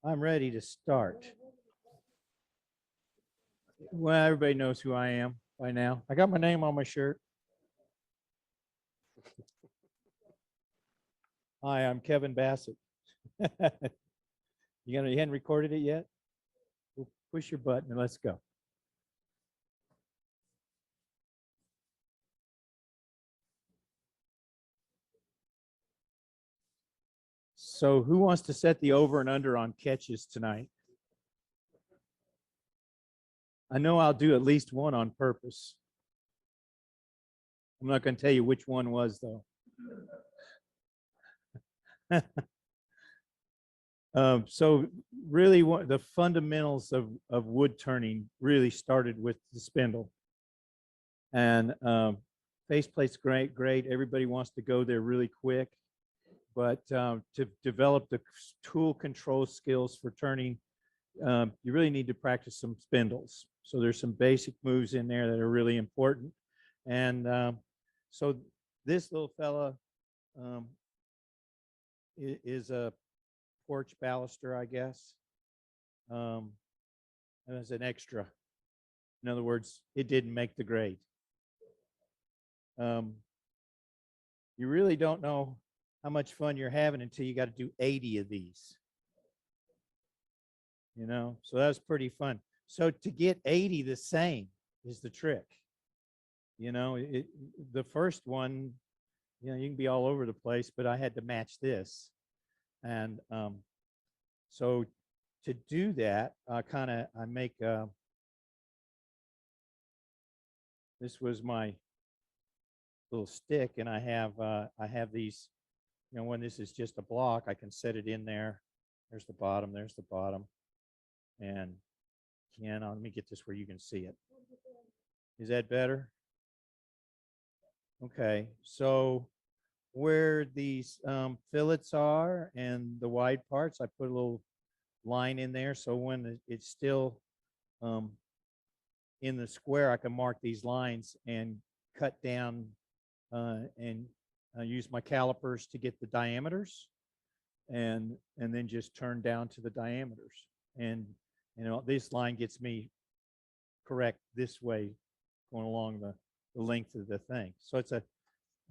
I'm ready to start. Well, everybody knows who I am by now. I got my name on my shirt. Hi, I'm Kevin Bassett. You hadn't recorded it yet? Well, push your button and let's go. So who wants to set the over and under on catches tonight? I know I'll do at least one on purpose. I'm not going to tell you which one was, though. So really, the fundamentals of wood turning really started with the spindle. And faceplate's great. Everybody wants to go there really quick. But to develop the tool control skills for turning, you really need to practice some spindles. So there's some basic moves in there that are really important. And so this little fella is a porch baluster, I guess. As an extra. In other words, it didn't make the grade. You really don't know how much fun you're having until you got to do 80 of these. You know, so that was pretty fun. So to get 80 the same is the trick. You know, the first one, you know, you can be all over the place, but I had to match this. And so to do that, I make, this was my little stick, and I have these, you know, when this is just a block, I can set it in there. There's the bottom, and let me get this where you can see it. Is that better? Okay, so where these fillets are and the wide parts, I put a little line in there, so when it's still in the square, I can mark these lines and cut down and use my calipers to get the diameters, and then just turn down to the diameters. And you know, this line gets me correct this way, going along the length of the thing. So it's a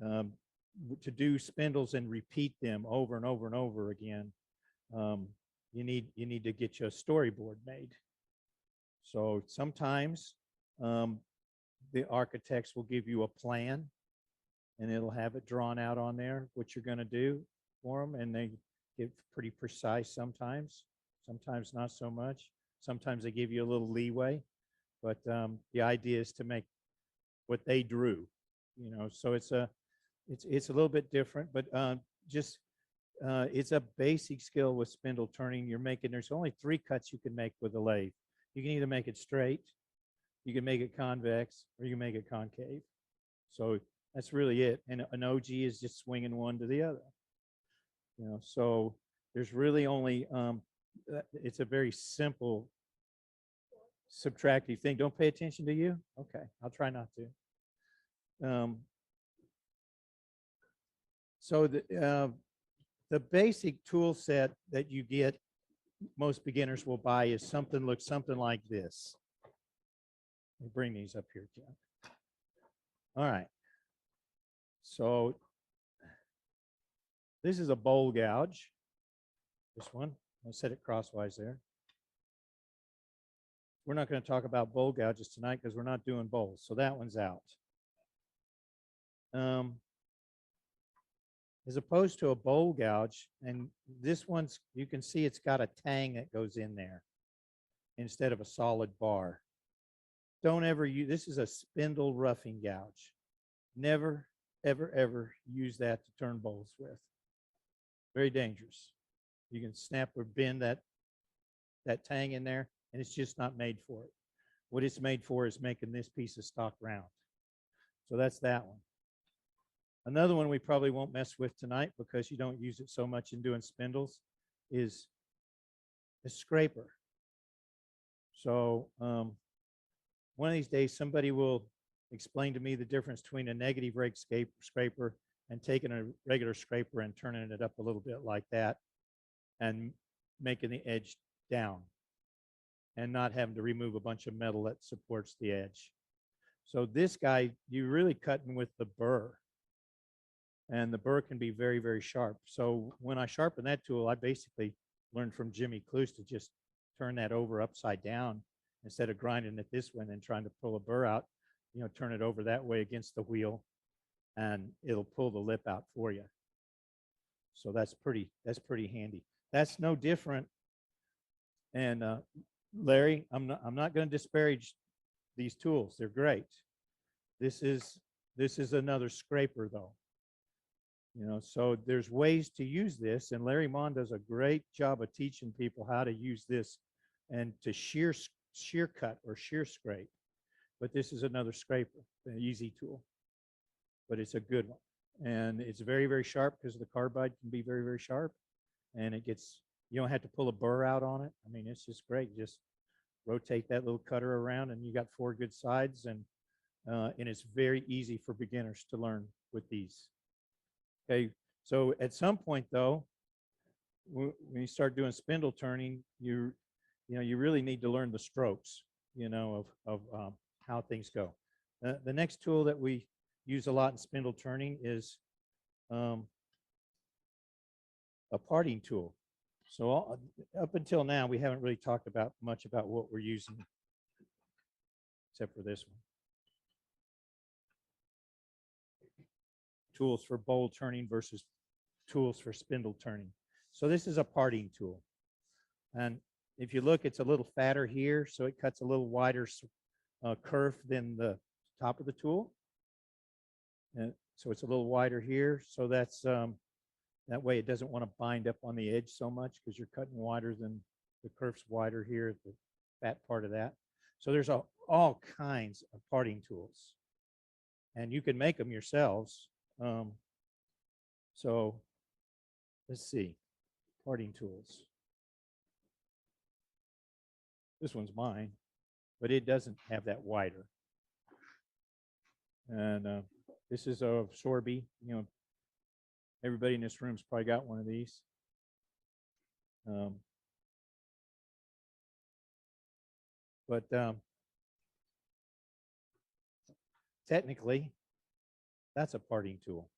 to do spindles and repeat them over and over and over again. You need to get you a storyboard made. So sometimes the architects will give you a plan, and it'll have it drawn out on there what you're going to do for them, and they get pretty precise sometimes not so much. Sometimes they give you a little leeway, but the idea is to make what they drew, you know. So it's a little bit different, but it's a basic skill with spindle turning. There's only 3 cuts you can make with a lathe. You can either make it straight, you can make it convex, or you can make it concave. So that's really it. And an OG is just swinging one to the other. You know, so there's really only, it's a very simple subtractive thing. Don't pay attention to you? Okay, I'll try not to. So the basic tool set that you get, most beginners will buy, is something like this. Let me bring these up here, Jeff. All right. So this is a bowl gouge. This one, I'll set it crosswise there. We're not going to talk about bowl gouges tonight because we're not doing bowls. So that one's out. As opposed to a bowl gouge, and this one's, you can see it's got a tang that goes in there instead of a solid bar. Don't ever use, this is a spindle roughing gouge. Never, ever use that to turn bowls with. Very dangerous. You can snap or bend that tang in there, and it's just not made for it. What it's made for is making this piece of stock round. So that's that one. Another one we probably won't mess with tonight because you don't use it so much in doing spindles is a scraper. So one of these days, somebody will explain to me the difference between a negative rake scraper and taking a regular scraper and turning it up a little bit like that and making the edge down and not having to remove a bunch of metal that supports the edge. So this guy, you're really cutting with the burr, and the burr can be very, very sharp. So when I sharpen that tool, I basically learned from Jimmy Cluse to just turn that over upside down instead of grinding it this way and then trying to pull a burr out, turn it over that way against the wheel, and it'll pull the lip out for you. So that's pretty handy. That's no different. And Larry, I'm not going to disparage these tools. They're great. This is another scraper though. So there's ways to use this, and Larry Mon does a great job of teaching people how to use this and to shear cut or shear scrape. But this is another scraper, an easy tool, but it's a good one. And it's very, very sharp because the carbide can be very, very sharp, and you don't have to pull a burr out on it. I mean, it's just great. Just rotate that little cutter around and you got 4 good sides, and it's very easy for beginners to learn with these. Okay, so at some point though, when you start doing spindle turning, you really need to learn the strokes, of how things go. The next tool that we use a lot in spindle turning is a parting tool. So up until now, we haven't really talked much about what we're using, except for this one. Tools for bowl turning versus tools for spindle turning. So this is a parting tool. And if you look, it's a little fatter here, so it cuts a little wider kerf than the top of the tool. And so it's a little wider here. So that's that way it doesn't want to bind up on the edge so much because you're cutting wider than the kerf's wider here at the fat part of that. So there's all kinds of parting tools, and you can make them yourselves. So let's see, parting tools. This one's mine, but it doesn't have that wider. And this is a Sorby. Everybody in this room's probably got one of these. But technically, that's a parting tool.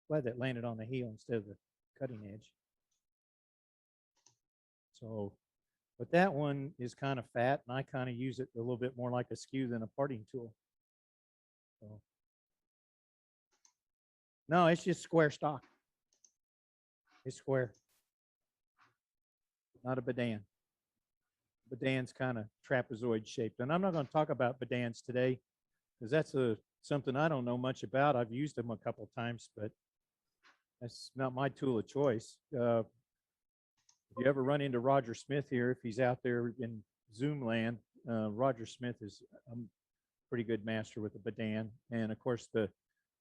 Glad that landed on the heel instead of the cutting edge. So, but that one is kind of fat, and I kind of use it a little bit more like a skew than a parting tool. So, no, it's just square stock. It's square, not a Badan. Badan's kind of trapezoid shaped, and I'm not going to talk about Badans today because that's something I don't know much about. I've used them a couple of times, but that's not my tool of choice. If you ever run into Roger Smith here, if he's out there in Zoom land, Roger Smith is a pretty good master with the Badan. And of course, the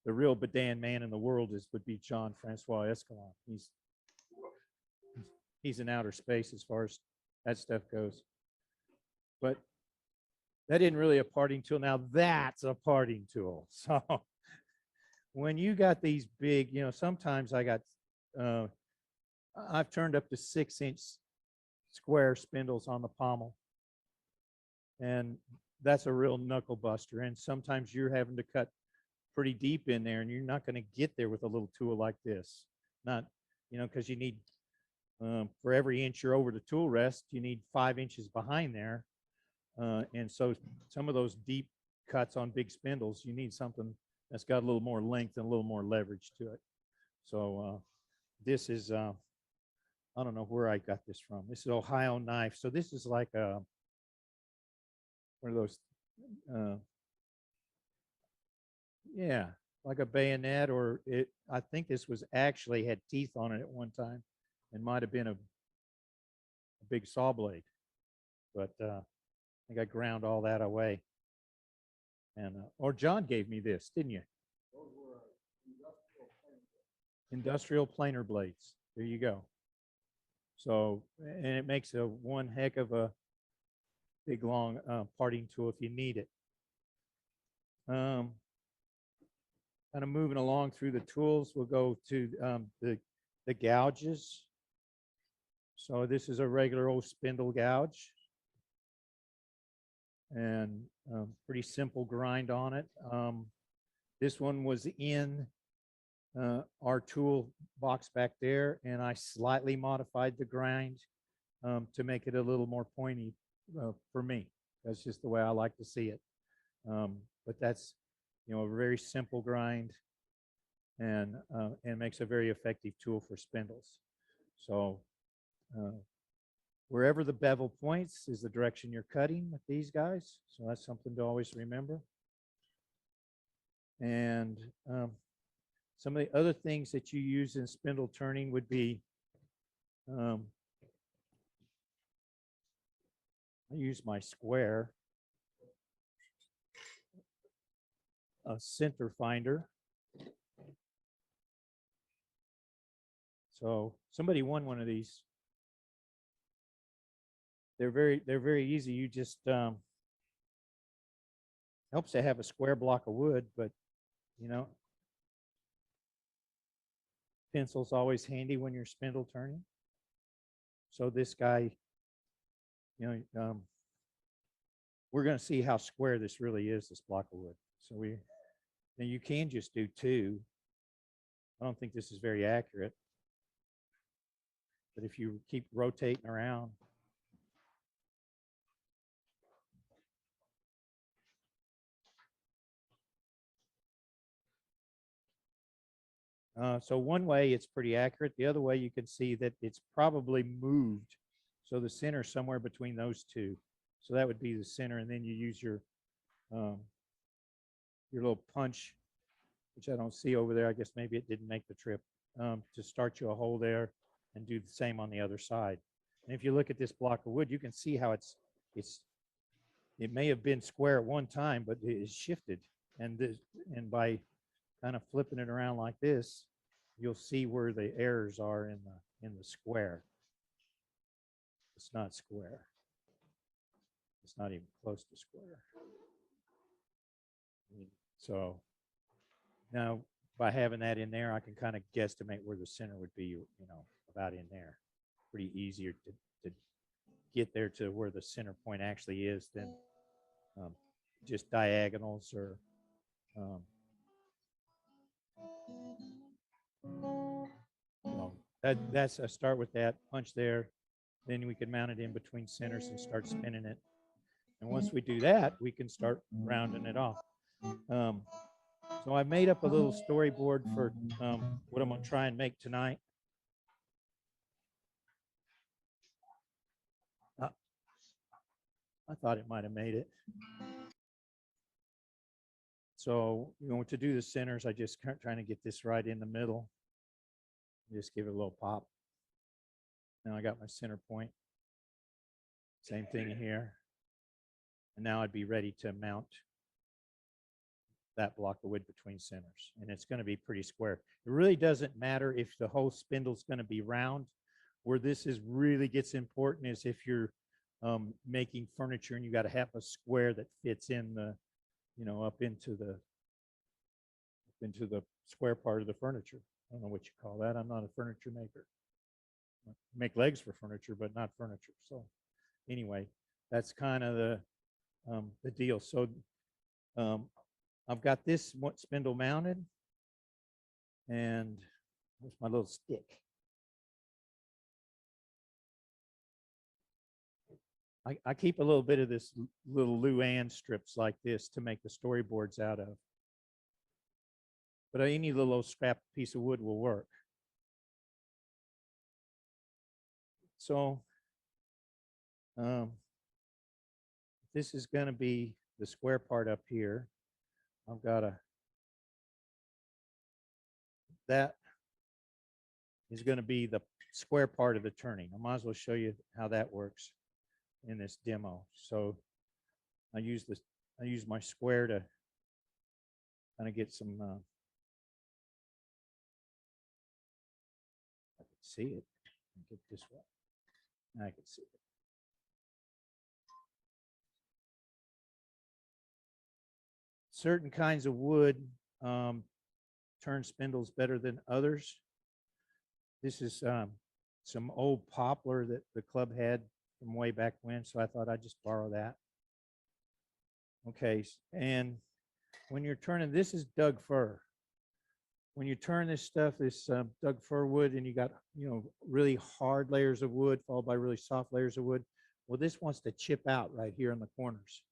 real Badan man in the world would be John Francois Escalon. He's in outer space as far as that stuff goes. But that isn't really a parting tool. Now that's a parting tool. So when you got these big, sometimes I've turned up to 6-inch square spindles on the pommel, and that's a real knuckle buster. And sometimes you're having to cut pretty deep in there, and you're not going to get there with a little tool like this. Not, because you need, for every inch you're over the tool rest, you need 5 inches behind there. And so some of those deep cuts on big spindles, you need something that's got a little more length and a little more leverage to it. So this is, I don't know where I got this from. This is Ohio knife. So this is like one of those, yeah, like a bayonet, or I think this was actually had teeth on it at one time and might have been a big saw blade. But I think I ground all that away. And or John gave me this, didn't you? Those were industrial planer blades. There you go. So, and it makes one heck of a big long parting tool if you need it. Kind of moving along through the tools, we'll go to the gouges. So this is a regular old spindle gouge, and pretty simple grind on it. This one was in our tool box back there, and I slightly modified the grind to make it a little more pointy for me. That's just the way I like to see it. But that's, a very simple grind, and makes a very effective tool for spindles. So wherever the bevel points is the direction you're cutting with these guys. So that's something to always remember. And some of the other things that you use in spindle turning would be, I use my square, a center finder. So somebody won one of these. They're very easy. You just helps to have a square block of wood, but pencil's always handy when you're spindle turning. So this guy, we're going to see how square this really is, this block of wood. So now you can just do 2. I don't think this is very accurate, but if you keep rotating around, so one way it's pretty accurate. The other way you can see that it's probably moved. So the center is somewhere between those two. So that would be the center, and then you use your little punch, which I don't see over there. I guess maybe it didn't make the trip, to start you a hole there, and do the same on the other side. And if you look at this block of wood, you can see how it may have been square at one time, but it is shifted. And by kind of flipping it around like this, you'll see where the errors are in the square. It's not square. It's not even close to square. So now by having that in there, I can kind of guesstimate where the center would be, about in there. Pretty easier to get there to where the center point actually is than just diagonals or so that's I start with that punch there. Then we can mount it in between centers and start spinning it. And once we do that, we can start rounding it off. So I made up a little storyboard for what I'm going to try and make tonight. I thought it might have made it. So, to do the centers, I just trying to get this right in the middle. Just give it a little pop. Now I got my center point. Same thing here. And now I'd be ready to mount that block of wood between centers. And it's going to be pretty square. It really doesn't matter if the whole spindle's going to be round. Where this is really gets important is if you're making furniture and you got to have a square that fits in the, up into the square part of the furniture. I don't know what you call that. I'm not a furniture maker. I make legs for furniture, but not furniture. So anyway, that's kind of the deal. So I've got this spindle mounted, and with my little stick. I keep a little bit of this little Luann strips like this to make the storyboards out of. But any little scrap piece of wood will work. So this is going to be the square part up here. I've got that is going to be the square part of the turning. I might as well show you how that works in this demo. So I use my square to kind of get some I can see it. Get this way. I can see it. Certain kinds of wood turn spindles better than others. This is some old poplar that the club had from way back when, so I thought I'd just borrow that. Okay, and when you're turning, this is Doug fir. When you turn this stuff, this Doug fir wood, and you got, you know, really hard layers of wood followed by really soft layers of wood, well, this wants to chip out right here in the corners.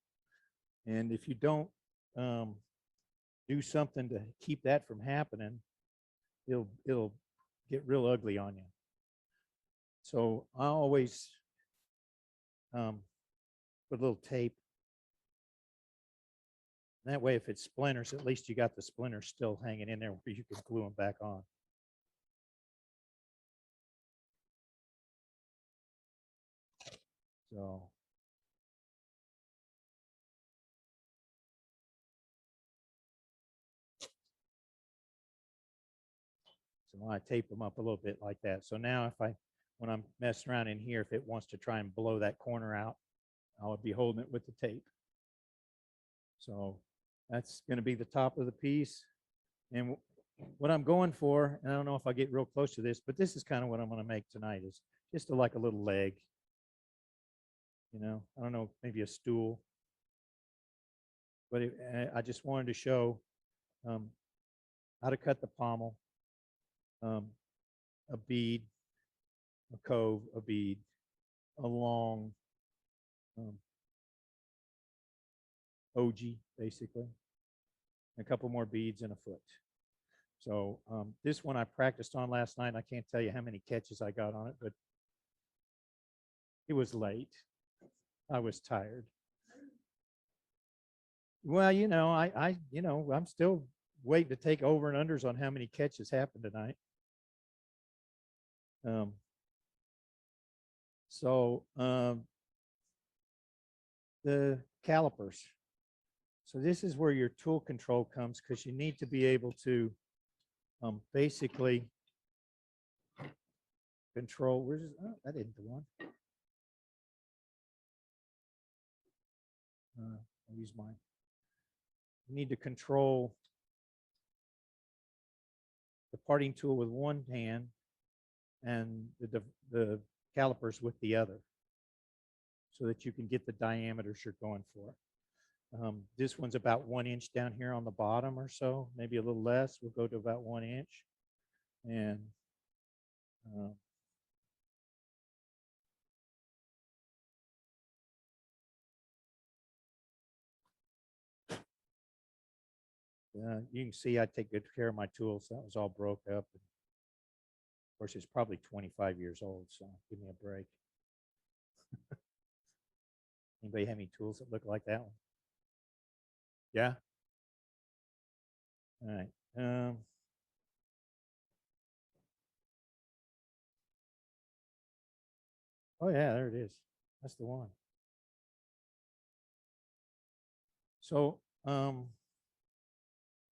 And if you don't do something to keep that from happening, it'll get real ugly on you. So I always put a little tape. That way, if it splinters, at least you got the splinters still hanging in there where you can glue them back on. So I tape them up a little bit like that. So now when I'm messing around in here, if it wants to try and blow that corner out, I'll be holding it with the tape. So that's going to be the top of the piece. And what I'm going for, and I don't know if I get real close to this, but this is kind of what I'm going to make tonight, is just like a little leg. You know, I don't know, maybe a stool. But I just wanted to show how to cut the pommel, a bead, a cove, a bead, a long OG, basically, a couple more beads and a foot. So this one I practiced on last night. I can't tell you how many catches I got on it, but it was late. I was tired. Well, you know, I'm still waiting to take over and unders on how many catches happened tonight. The calipers. So this is where your tool control comes, because you need to be able to basically control. Where's it? Oh, that isn't the one. I'll use mine. You need to control the parting tool with one hand and the calipers with the other, so that you can get the diameters you're going for. This one's about 1 inch down here on the bottom or so, maybe a little less. We'll go to about 1 inch. And you can see I take good care of my tools. That was all broke up. And of course, it's probably 25 years old, so give me a break. Anybody have any tools that look like that one? Yeah? All right. Oh, yeah, there it is. That's the one. So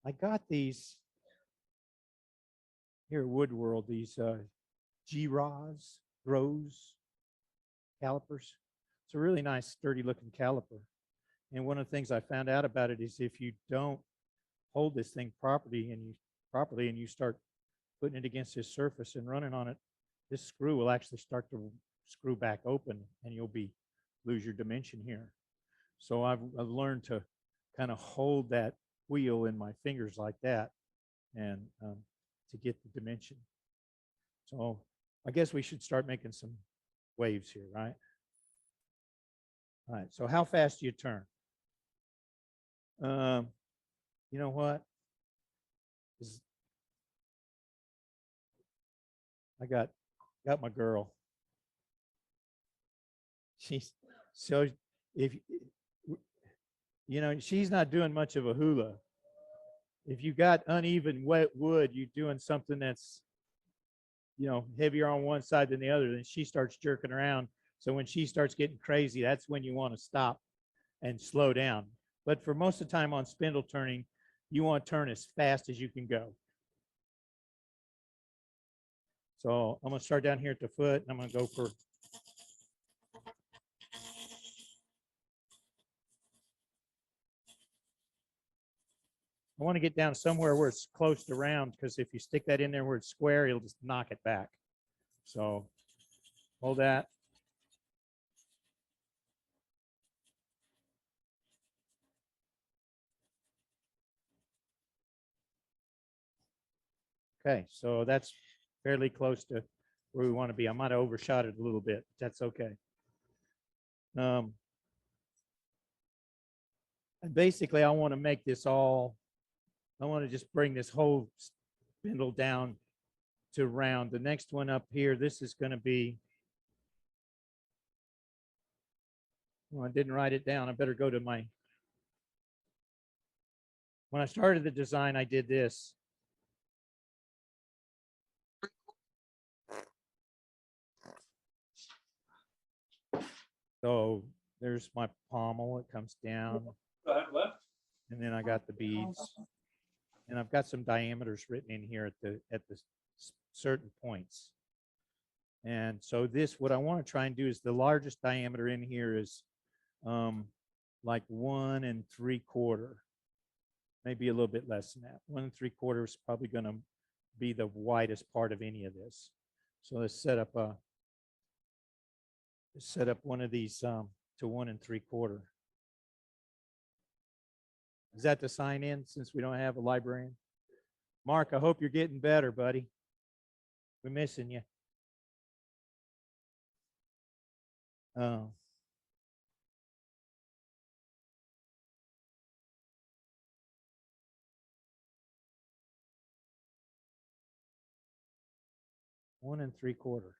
I got these here at Wood World, these G-Roz, Grows calipers. It's a really nice, sturdy looking caliper. And one of the things I found out about it is if you don't hold this thing properly and you start putting it against this surface and running on it, this screw will actually start to screw back open and you'll lose your dimension here. So I've learned to kind of hold that wheel in my fingers like that and to get the dimension. So I guess we should start making some waves here, right? All right, so how fast do you turn? You know what? I got my girl. She's so if you know, she's not doing much of a hula. If you got uneven wet wood, you're doing something that's, you know, heavier on one side than the other, then she starts jerking around. So when she starts getting crazy, that's when you want to stop and slow down. But for most of the time on spindle turning, you want to turn as fast as you can go. So I'm going to start down here at the foot, and I'm going to go for I want to get down somewhere where it's close to round, because if you stick that in there where it's square, it'll just knock it back. So Hold that. Okay, so that's fairly close to where we want to be. I might have overshot it a little bit. That's okay. And basically, I want to make this all, I want to just bring this whole spindle down to round. The next one up here, this is going to be, well, I didn't write it down. I better go to my, when I started the design, I did this. So there's my pommel. It comes down. Left. And then I got the beads. And I've got some diameters written in here at the certain points. And so this, what I want to try and do is the largest diameter in here is like 1 3/4, maybe a little bit less than that. 1 3/4 is probably going to be the widest part of any of this. So let's set up one of these to 1 3/4. Is that the sign in since we don't have a librarian? Mark, I hope you're getting better, buddy. We're missing you. 1 3/4.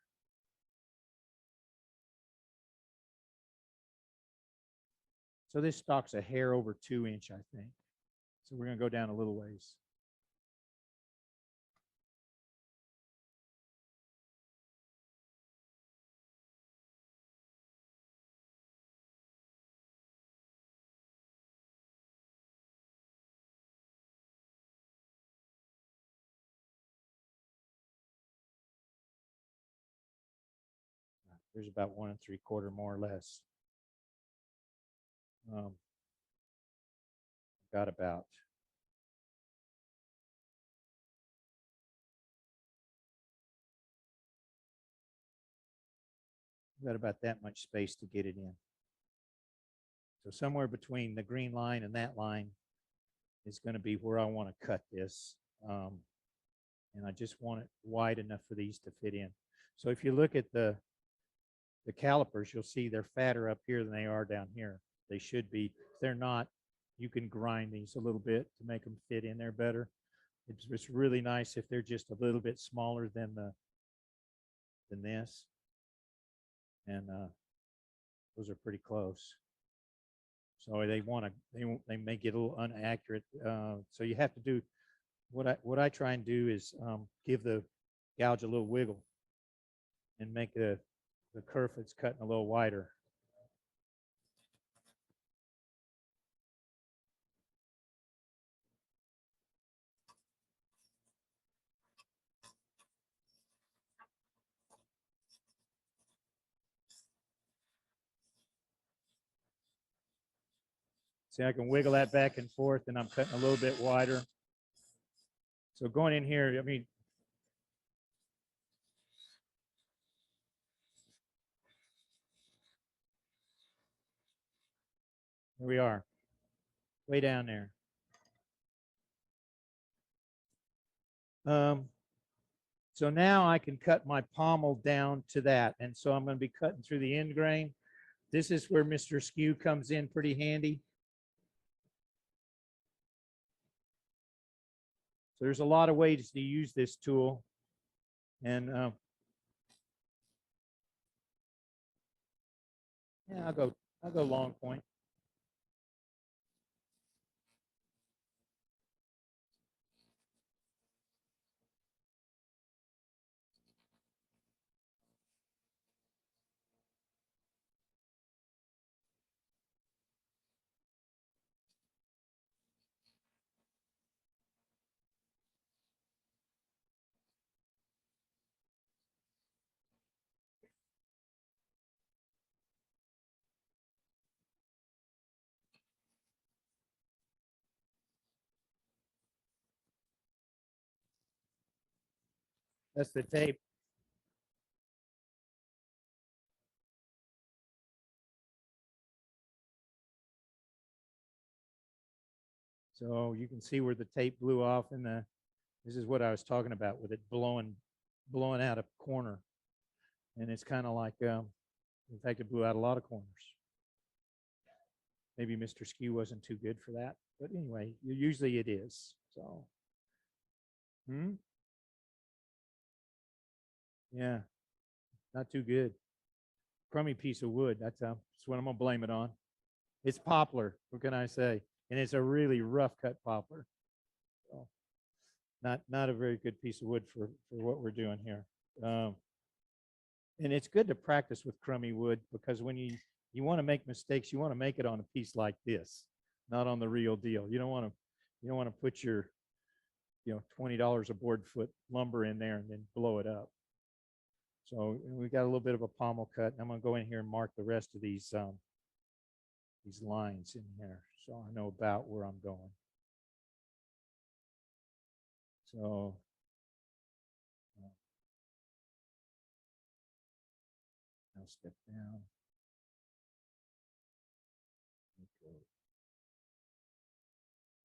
So this stock's a hair over 2 inch, I think. So we're going to go down a little ways. There's about 1 3/4 more or less. Got about that much space to get it in. So somewhere between the green line and that line is going to be where I want to cut this. And I just want it wide enough for these to fit in. So if you look at the calipers, you'll see they're fatter up here than they are down here. They should be. If they're not, you can grind these a little bit to make them fit in there better. It's really nice if they're just a little bit smaller than this. And those are pretty close. So they may get a little inaccurate. So you have to do what I try and do is give the gouge a little wiggle and make the kerf that's cutting a little wider. See, I can wiggle that back and forth, and I'm cutting a little bit wider. So going in here, I mean, here we are, way down there. So now I can cut my pommel down to that. And so I'm going to be cutting through the end grain. This is where Mr. Skew comes in pretty handy. So there's a lot of ways to use this tool. And yeah, I'll go long point. That's the tape. So you can see where the tape blew off, and this is what I was talking about with it blowing out a corner. And it's kind of like, in fact, it blew out a lot of corners. Maybe Mr. Skew wasn't too good for that, but anyway, usually it is. So, yeah, not too good. Crummy piece of wood. That's what I'm gonna blame it on. It's poplar. What can I say? And it's a really rough cut poplar. So not a very good piece of wood for what we're doing here. And it's good to practice with crummy wood, because when you want to make mistakes, you want to make it on a piece like this, not on the real deal. You don't want to put your $20 a board foot lumber in there and then blow it up. So we got a little bit of a pommel cut. I'm going to go in here and mark the rest of these lines in here, so I know about where I'm going. So I'll step down.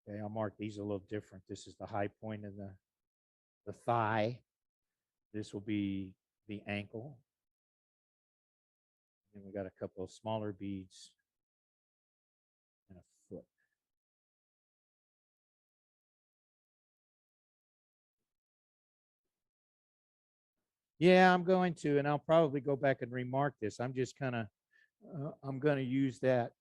Okay, I'll mark these a little different. This is the high point of the thigh. This will be the ankle. And we got a couple of smaller beads and a foot. Yeah, I'm going to, and I'll probably go back and remark this. I'm just kind of, I'm going to use that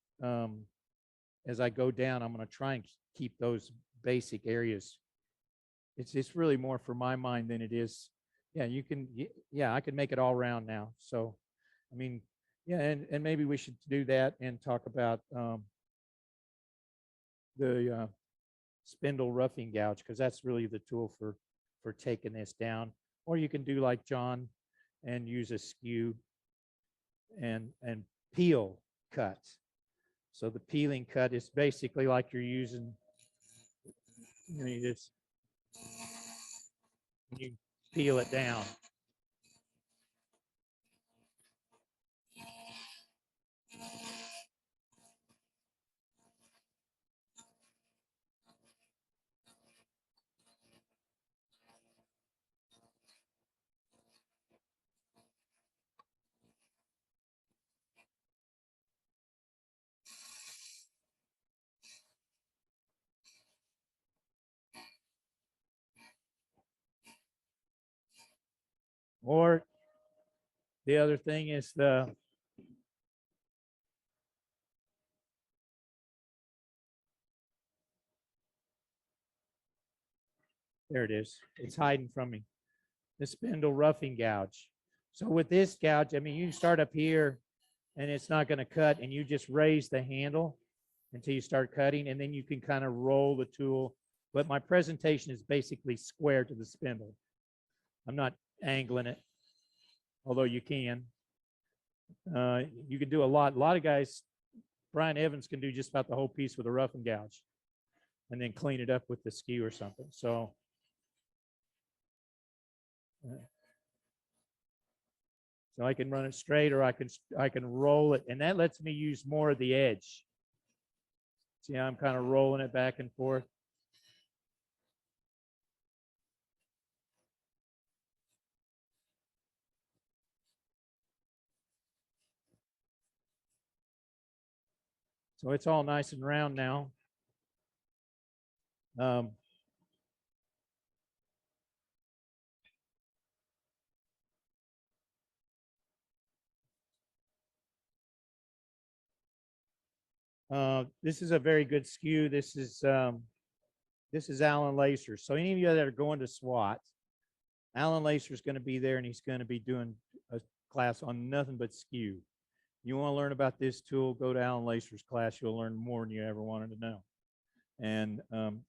as I go down. I'm going to try and keep those basic areas. It's really more for my mind than it is. Yeah, you can. Yeah, I can make it all round now. So, I mean, yeah, and maybe we should do that and talk about the spindle roughing gouge, because that's really the tool for taking this down. Or you can do like John and use a skew and peel cut. So the peeling cut is basically like you're using, you just you peel it down. Or the other thing is there it is. It's hiding from me. The spindle roughing gouge. So with this gouge, I mean, you can start up here and it's not going to cut, and you just raise the handle until you start cutting, and then you can kind of roll the tool. But my presentation is basically square to the spindle. I'm not angling it, although you can. You can do a lot. A lot of guys, Brian Evans can do just about the whole piece with a rough and gouge and then clean it up with the skew or something. So I can run it straight, or I can roll it, and that lets me use more of the edge. See how I'm kind of rolling it back and forth? So it's all nice and round now. This is a very good skew. This is Alan Lacer. So any of you that are going to SWAT, Alan Lacer is going to be there, and he's going to be doing a class on nothing but skew. You want to learn about this tool, go to Alan Lacer's class. You'll learn more than you ever wanted to know. And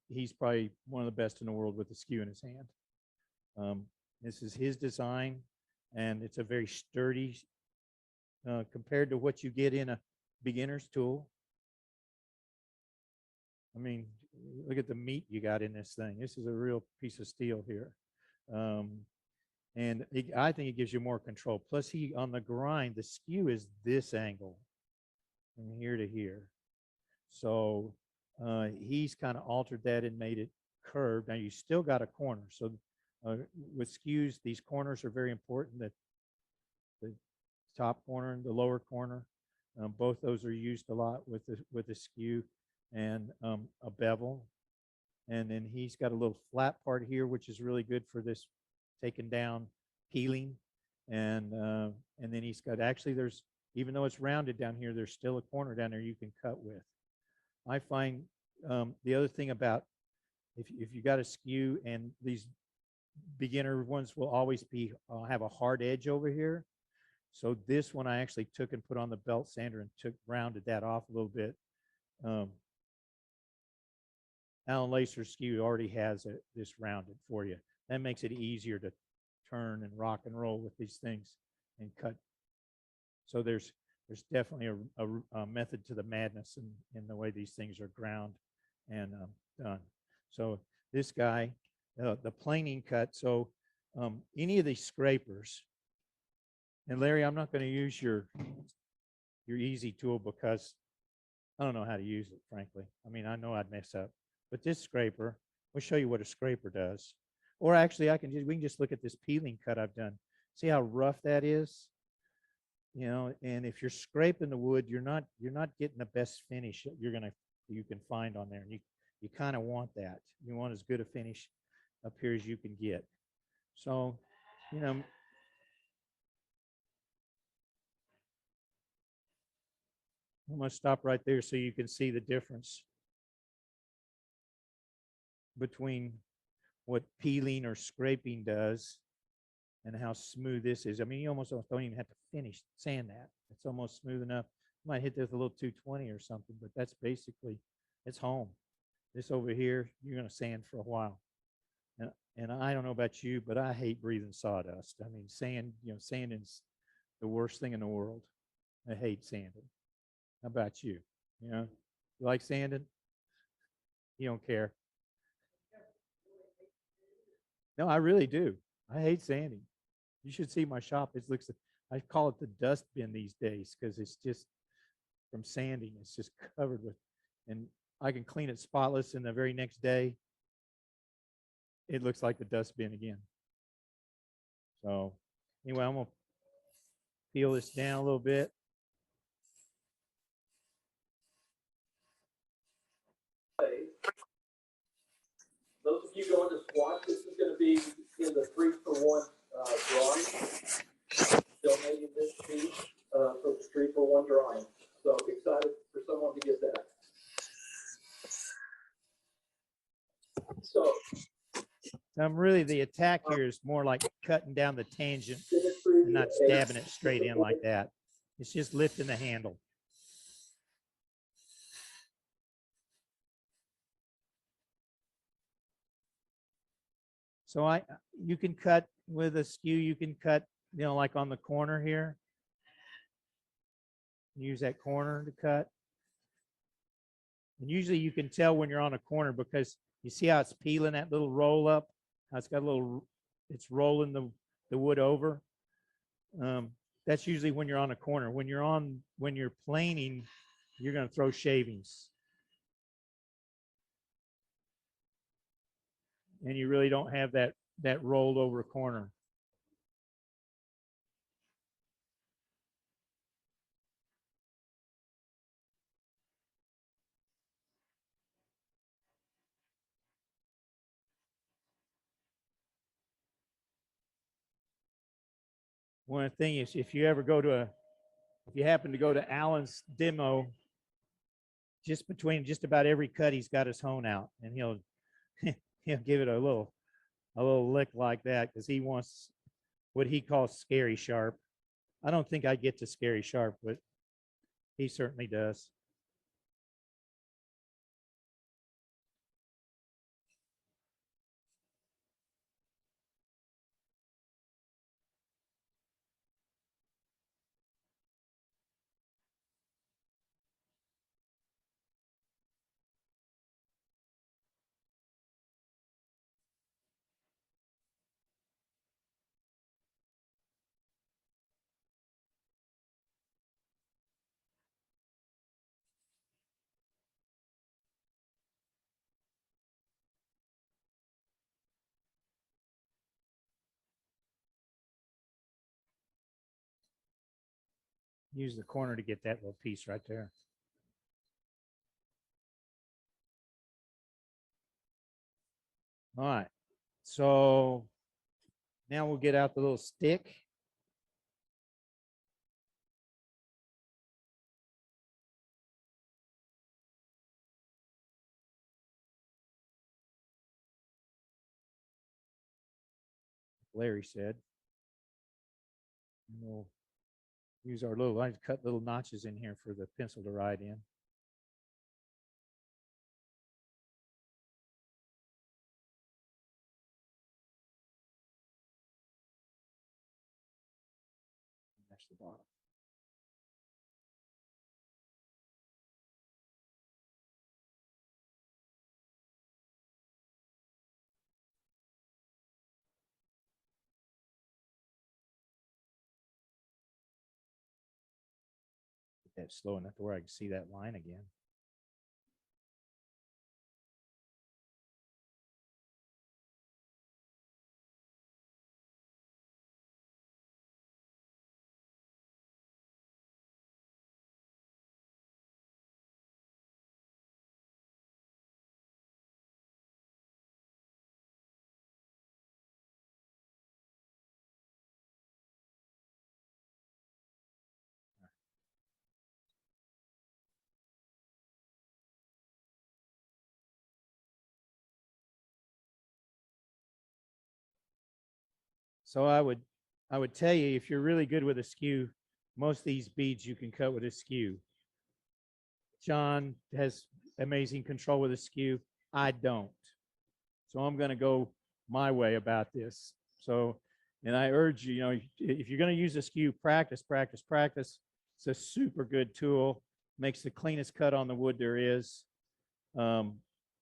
he's probably one of the best in the world with the skew in his hand. This is his design, and it's a very sturdy compared to what you get in a beginner's tool. I mean, look at the meat you got in this thing. This is a real piece of steel here. And I think it gives you more control. Plus, on the grind, the skew is this angle from here to here. So He's kind of altered that and made it curved. Now you still got a corner. So with skews, these corners are very important. That the top corner and the lower corner, both those are used a lot with the skew, and a bevel. And then he's got a little flat part here, which is really good for this taking down peeling. And then he's got, actually there's, even though it's rounded down here, there's still a corner down there you can cut with. I find the other thing about, if you got a skew, and these beginner ones will always be have a hard edge over here. So this one I actually took and put on the belt sander and rounded that off a little bit. Alan Lacer's skew already has this rounded for you. That makes it easier to turn and rock and roll with these things and cut. So there's definitely a method to the madness in the way these things are ground and done. So this guy, the planing cut. So any of these scrapers, and Larry, I'm not going to use your easy tool because I don't know how to use it, frankly. I mean, I know I'd mess up. But this scraper, we'll show you what a scraper does. Or actually, we can just look at this peeling cut I've done. See how rough that is? You know, and if you're scraping the wood, you're not getting the best finish you can find on there. And you kind of want that. You want as good a finish up here as you can get. So, you know, I'm going to stop right there so you can see the difference between what peeling or scraping does and how smooth this is. I mean, you almost don't even have to sand that. It's almost smooth enough. You might hit this with a little 220 or something, but that's basically, it's home. This over here, you're going to sand for a while. And I don't know about you, but I hate breathing sawdust. I mean, sanding's the worst thing in the world. I hate sanding. How about you? You like sanding? You don't care. No, I really do. I hate sanding. You should see my shop. I call it the dust bin these days because it's just from sanding. It's just covered with, and I can clean it spotless, and the very next day, it looks like the dust bin again. So anyway, I'm gonna peel this down a little bit. Those of you going to squat, this is going to be in the 3-for-1 drawing. Donating this piece for the 3-for-1 drawing. So excited for someone to get that. So Really, the attack here is more like cutting down the tangent and not stabbing it straight in like that. It's just lifting the handle. So you can cut with a skew, you can cut, like on the corner here. Use that corner to cut. And usually you can tell when you're on a corner because you see how it's peeling that little roll up, how it's got it's rolling the wood over. That's usually when you're on a corner. When you're planing, you're going to throw shavings. And you really don't have that rolled over corner. One thing is, if you happen to go to Alan's demo, between just about every cut, he's got his hone out, and he'll give it a little lick like that because he wants what he calls scary sharp. I don't think I get to scary sharp, but he certainly does. use the corner to get that little piece right there. All right, so now we'll get out the little stick. Larry said. And we'll use our little, I cut little notches in here for the pencil to ride in. That's the bottom. Get that slow enough to where I can see that line again. So I would tell you, if you're really good with a skew, most of these beads you can cut with a skew. John has amazing control with a skew. I don't. So I'm going to go my way about this. So, and I urge you, if you're going to use a skew, practice, practice, practice. It's a super good tool. Makes the cleanest cut on the wood there is.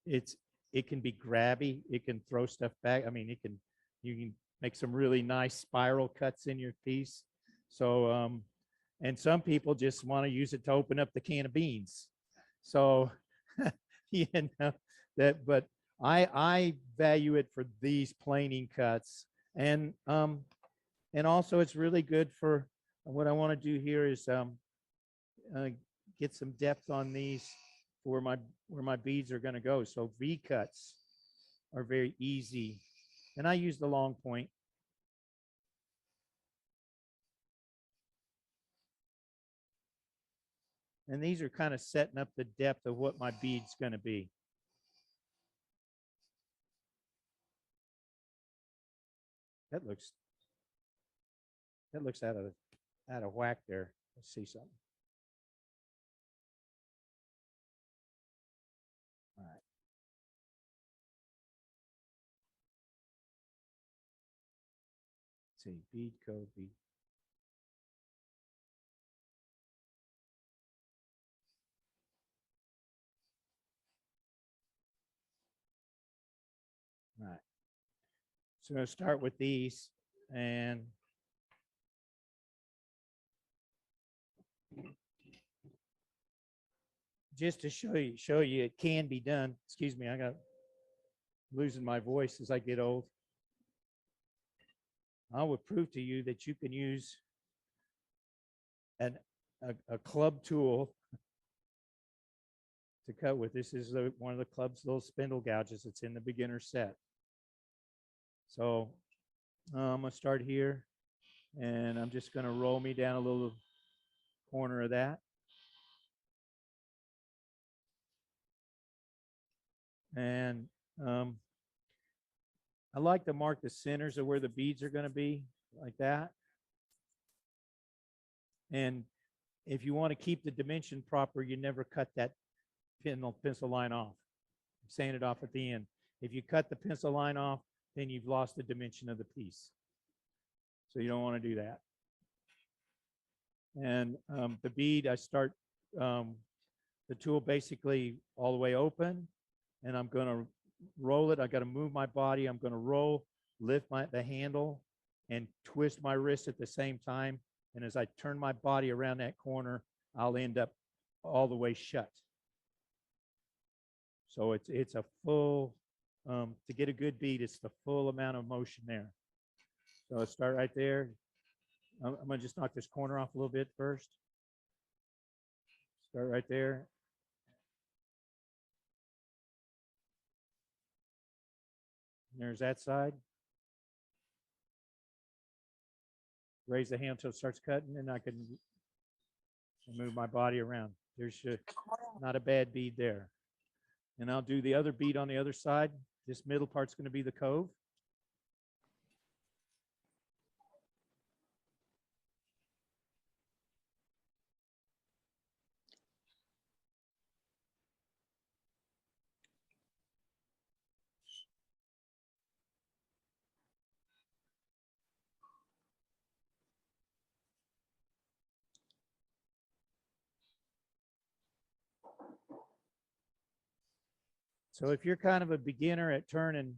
It can be grabby. It can throw stuff back. I mean, you can make some really nice spiral cuts in your piece. So, and some people just want to use it to open up the can of beans. So, but I value it for these planing cuts, and also it's really good for what I want to do here is get some depth on these for where my beads are going to go. So V cuts are very easy, and I use the long point. And these are kind of setting up the depth of what my bead's going to be. That looks out of whack there. Let's see something. All right. Let's see, bead code, bead. All right. So I'm going to start with these, and just to show you it can be done. Excuse me, I got losing my voice as I get old. I would prove to you that you can use a club tool to cut with. This is one of the club's little spindle gouges that's in the beginner set. So I'm going to start here, and I'm just going to roll me down a little corner of that. And I like to mark the centers of where the beads are going to be, like that. And if you want to keep the dimension proper, you never cut that pencil line off. I'm saying it off at the end. If you cut the pencil line off, then you've lost the dimension of the piece. So you don't want to do that. And the bead, I start the tool basically all the way open, and I'm going to roll it. I got to move my body. I'm going to roll, lift the handle, and twist my wrist at the same time. And as I turn my body around that corner, I'll end up all the way shut. So it's a full, to get a good bead, it's the full amount of motion there. So let's start right there. I'm going to just knock this corner off a little bit first. Start right there. There's that side. Raise the hand until it starts cutting, and I can move my body around. There's not a bad bead there. And I'll do the other bead on the other side. This middle part's going to be the cove. So if you're kind of a beginner at turning,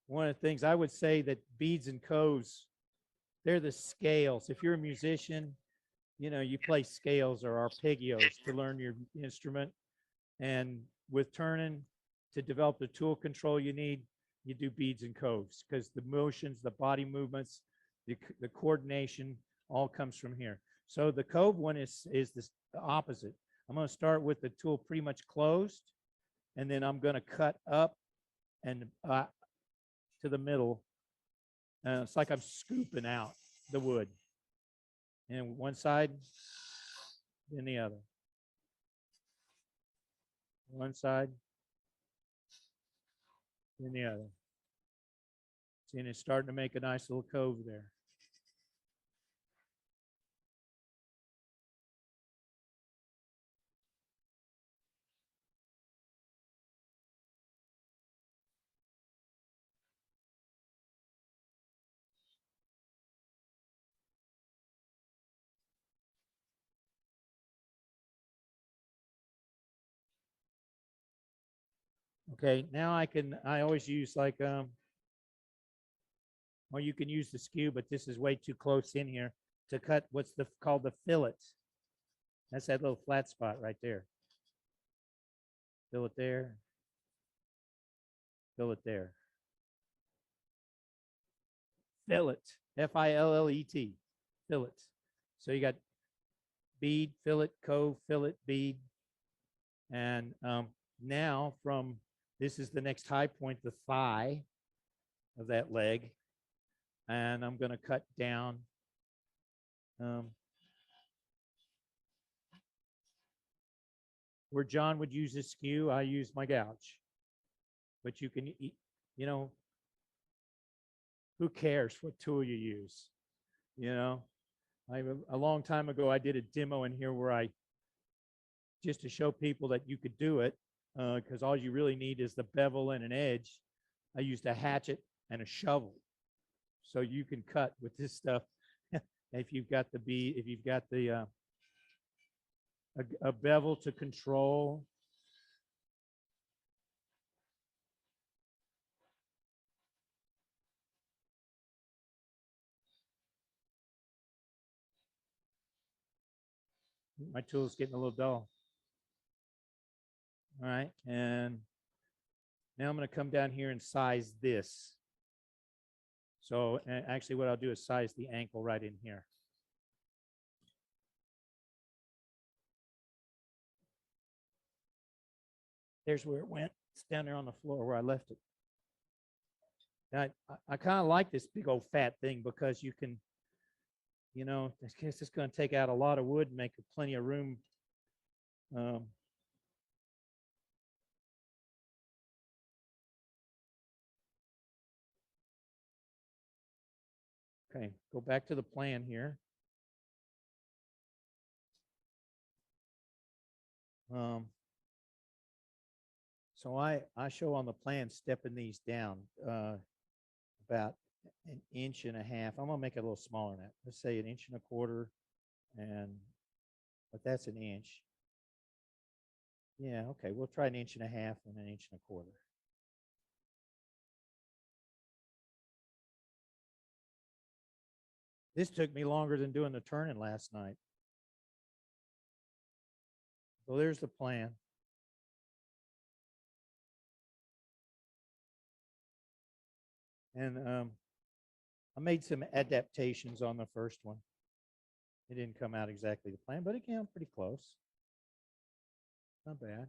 one of the things I would say that beads and coves, they're the scales. If you're a musician, you know, you play scales or arpeggios to learn your instrument. And with turning, to develop the tool control you need, you do beads and coves because the motions, the body movements, the coordination all comes from here. So the cove one is the opposite. I'm going to start with the tool pretty much closed, and then I'm going to cut up and to the middle. It's like I'm scooping out the wood. And one side, then the other. One side, then the other. See, and it's starting to make a nice little cove there. Okay, now I always use like, well, you can use the skew, but this is way too close in here to cut what's called the fillet. That's that little flat spot right there. Fillet there. Fillet there. Fillet, F-I-L-L-E-T, fillet. So you got bead, fillet, cove, fillet, bead. And now this is the next high point, the thigh of that leg. And I'm going to cut down. Where John would use his skew, I use my gouge. But you can, you know, who cares what tool you use? You know, a long time ago, I did a demo in here where just to show people that you could do it, because all you really need is the bevel and an edge. I used a hatchet and a shovel. So you can cut with this stuff if you've got a bevel to control. My tool's getting a little dull. All right, and now I'm going to come down here and size this. So actually what I'll do is size the ankle right in here. There's where it went. It's down there on the floor where I left it. And I kind of like this big old fat thing because you can, you know, it's just going to take out a lot of wood and make plenty of room. Okay, go back to the plan here. So I show on the plan stepping these down about 1.5 inches. I'm gonna make it a little smaller than that. Let's say 1.25 inches, but that's 1 inch. Yeah, okay, we'll try 1.5 inches and 1.25 inches. This took me longer than doing the turning last night. So there's the plan. And I made some adaptations on the first one. It didn't come out exactly the plan, but it came pretty close. Not bad.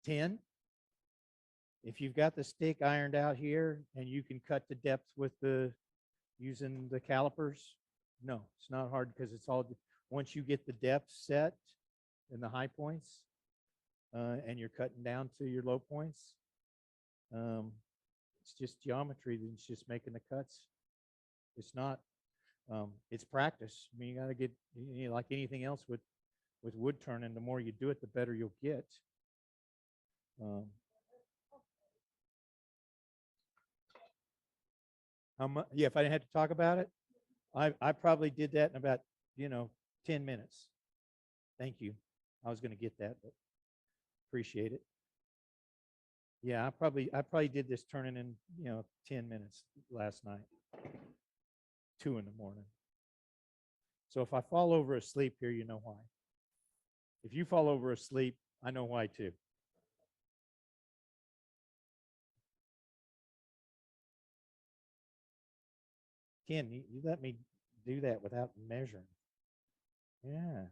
10. If you've got the stick ironed out here and you can cut the depth with the using the calipers, no, it's not hard because it's all once you get the depth set in the high points and you're cutting down to your low points, it's just geometry. It's just making the cuts. It's not. It's practice. I mean, you got to get like anything else with wood turning. The more you do it, the better you'll get. How much? Yeah, if I had to talk about it, I probably did that in about 10 minutes. Thank you. I was going to get that, but appreciate it. Yeah, I probably did this turning in 10 minutes last night, 2 in the morning. So if I fall over asleep here, you know why. If you fall over asleep, I know why too. Ken, you let me do that without measuring. Yeah.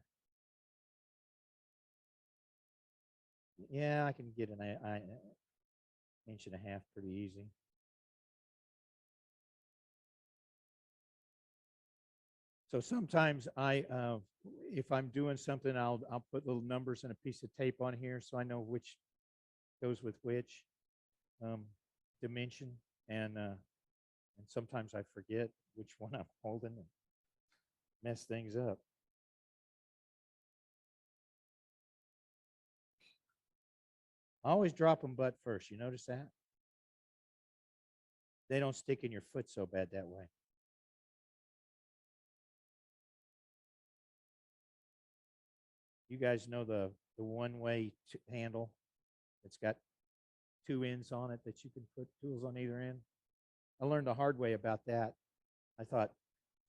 Yeah, I can get an inch and a half pretty easy. So sometimes if I'm doing something, I'll put little numbers and a piece of tape on here so I know which goes with which dimension, and sometimes I forget which one I'm holding and mess things up. I always drop them butt first. You notice that? They don't stick in your foot so bad that way. You guys know the one-way handle. It's got 2 ends on it that you can put tools on either end. I learned the hard way about that. I thought,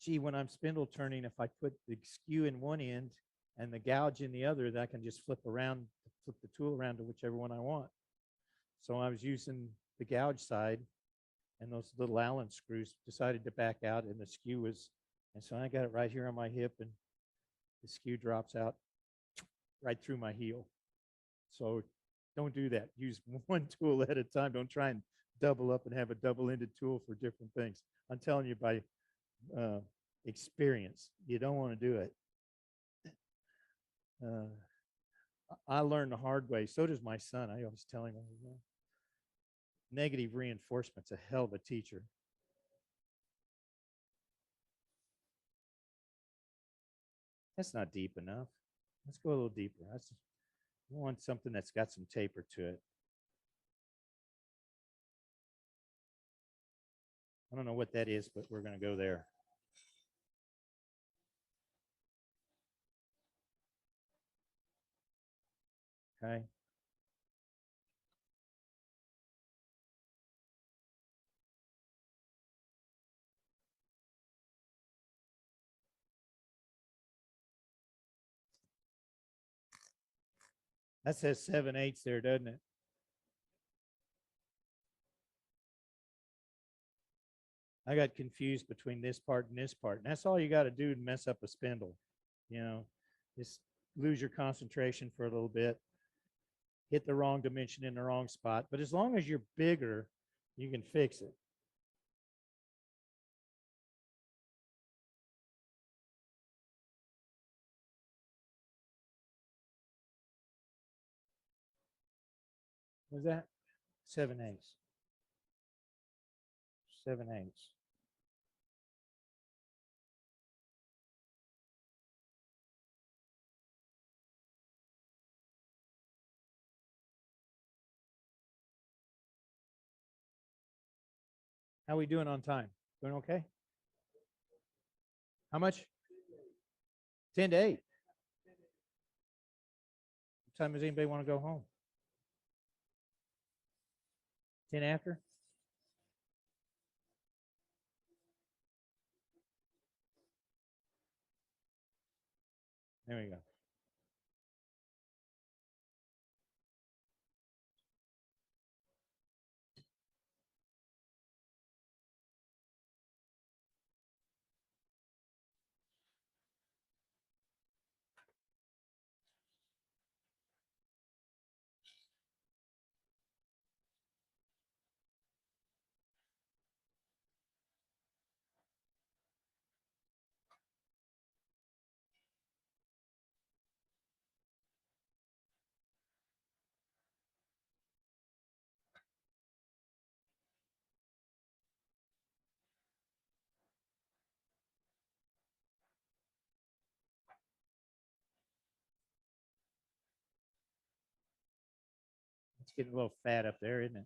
gee, when I'm spindle turning, if I put the skew in one end and the gouge in the other, then I can just flip the tool around to whichever one I want. So I was using the gouge side, and those little Allen screws decided to back out, and the skew was, and so I got it right here on my hip, and the skew drops out right through my heel. So don't do that. Use one tool at a time. Don't try and double up and have a double-ended tool for different things. I'm telling you by experience, you don't want to do it. I learned the hard way. So does my son. I always tell him, negative reinforcement's a hell of a teacher. That's not deep enough. Let's go a little deeper. I want something that's got some taper to it. I don't know what that is, but we're going to go there. Okay. That says 7/8 there, doesn't it? I got confused between this part and this part. And that's all you got to do to mess up a spindle. Just lose your concentration for a little bit, hit the wrong dimension in the wrong spot. But as long as you're bigger, you can fix it. What's that? 7/8. 7/8. How are we doing on time? Doing okay? How much? 10 to 8. What time does anybody want to go home? 10 after? There we go. It's getting a little fat up there, isn't it?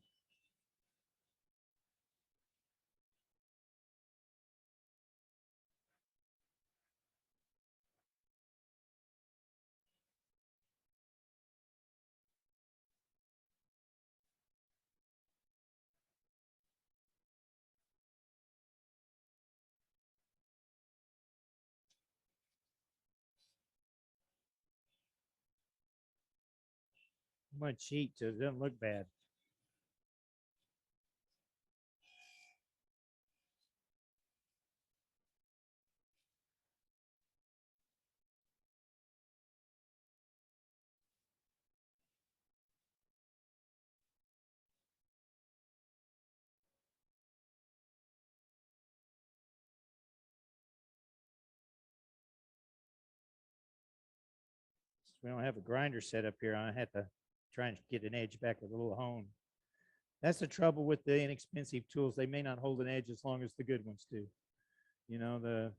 I'm going to cheat so it doesn't look bad. We don't have a grinder set up here. I have to try and get an edge back with a little hone. That's the trouble with the inexpensive tools. They may not hold an edge as long as the good ones do. You know, the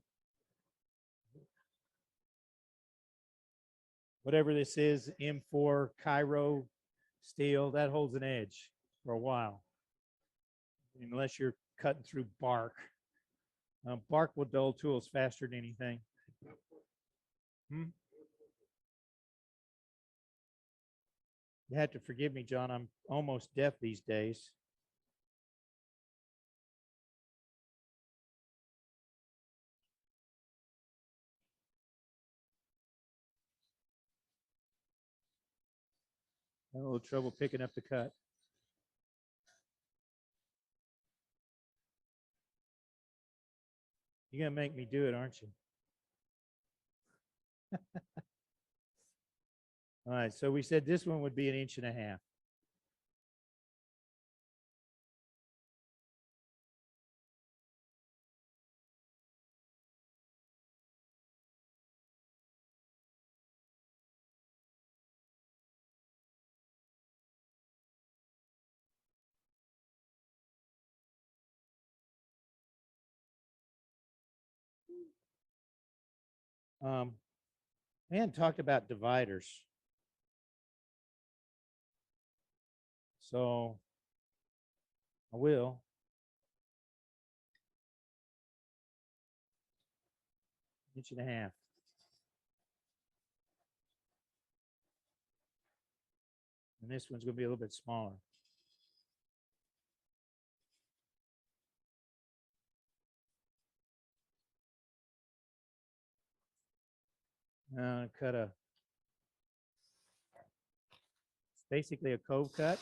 whatever this is, M4 Cairo steel, that holds an edge for a while. Unless you're cutting through bark. Bark will dull tools faster than anything. You have to forgive me, John. I'm almost deaf these days. I had a little trouble picking up the cut. You're going to make me do it, aren't you? All right, so we said this one would be 1.5 inches. We hadn't talked about dividers. So I will. Inch and a half. And this one's going to be a little bit smaller. Cut a, it's basically a cove cut.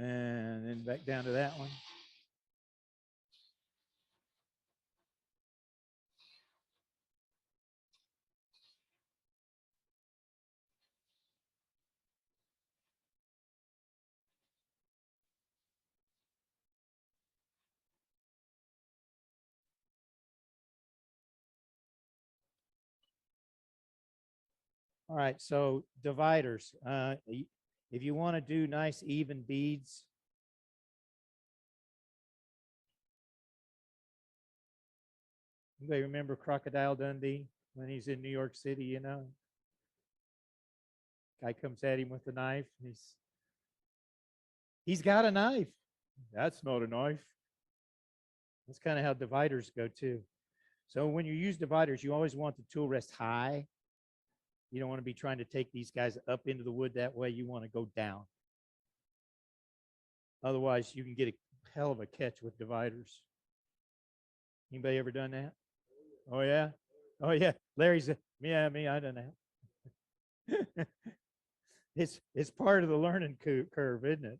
And then back down to that one. All right, so dividers. If you want to do nice even beads, anybody remember Crocodile Dundee when he's in New York City, you know? Guy comes at him with a knife. He's got a knife. That's not a knife. That's kind of how dividers go too. So when you use dividers, you always want the tool rest high. You don't want to be trying to take these guys up into the wood that way. You want to go down. Otherwise, you can get a hell of a catch with dividers. Anybody ever done that? Oh, yeah? Oh, yeah. Larry's, yeah, me, I done that. It's part of the learning curve, isn't it?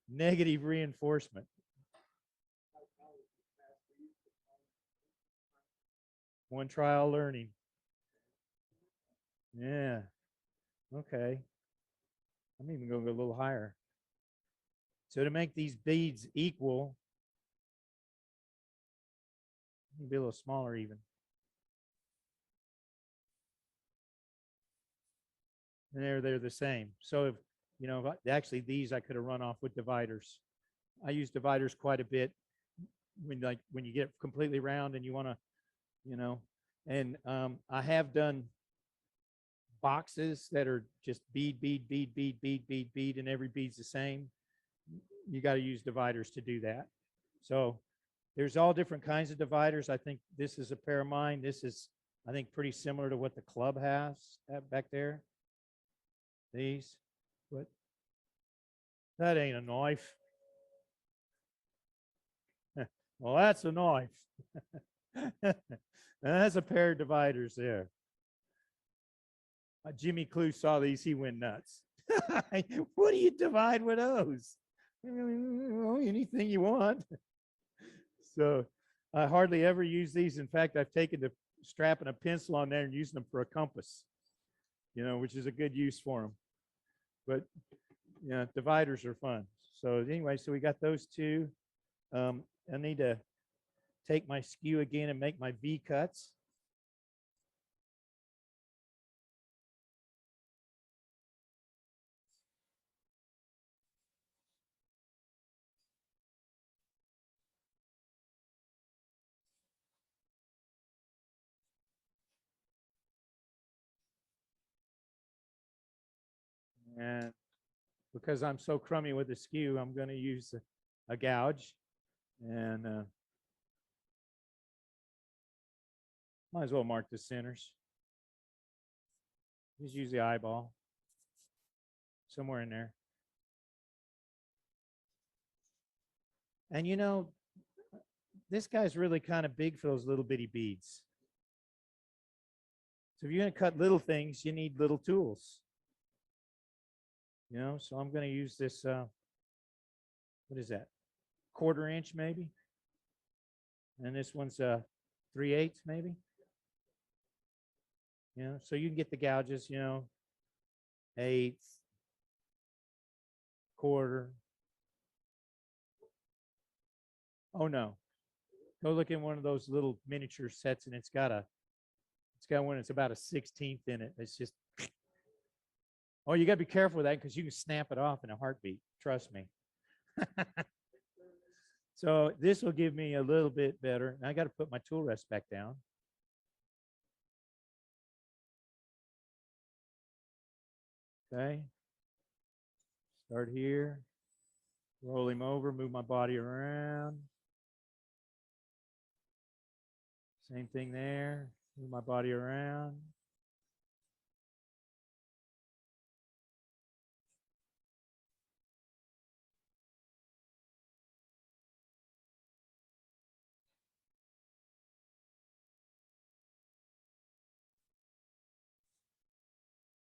Negative reinforcement. One trial learning. Yeah. Okay. I'm even going to go a little higher. So to make these beads equal, Maybe a little smaller even. And they're the same. So if, you know, actually these I could have run off with dividers. I use dividers quite a bit when you get completely round and you want to, you know, and I have done boxes that are just bead, and every bead's the same. You got to use dividers to do that. So there's all different kinds of dividers. I think this is a pair of mine. This is, I think, pretty similar to what the club has back there. These, but that ain't a knife. Well, that's a knife. That's a pair of dividers there. Jimmy Clue saw these, he went nuts. What do you divide with those? Anything you want. So I hardly ever use these. In fact, I've taken the strap and a pencil on there and using them for a compass, you know, which is a good use for them. But yeah, dividers are fun. So anyway, so we got those two. I need to take my skew again and make my V cuts. And because I'm so crummy with the skew, I'm going to use a gouge. And might as well mark the centers. Just use the eyeball somewhere in there. And you know, this guy's really kind of big for those little bitty beads. So if you're going to cut little things, you need little tools. You know, so I'm going to use this, what is that? 1/4 inch maybe. And this one's 3/8 maybe. You know, so you can get the gouges, you know, 1/8, 1/4. Oh no. Go look in one of those little miniature sets and it's got one that's about a 1/16 in it. It's just, oh, you got to be careful with that because you can snap it off in a heartbeat. Trust me. So this will give me a little bit better. I got to put my tool rest back down. Okay. Start here. Roll him over, move my body around. Same thing there. Move my body around.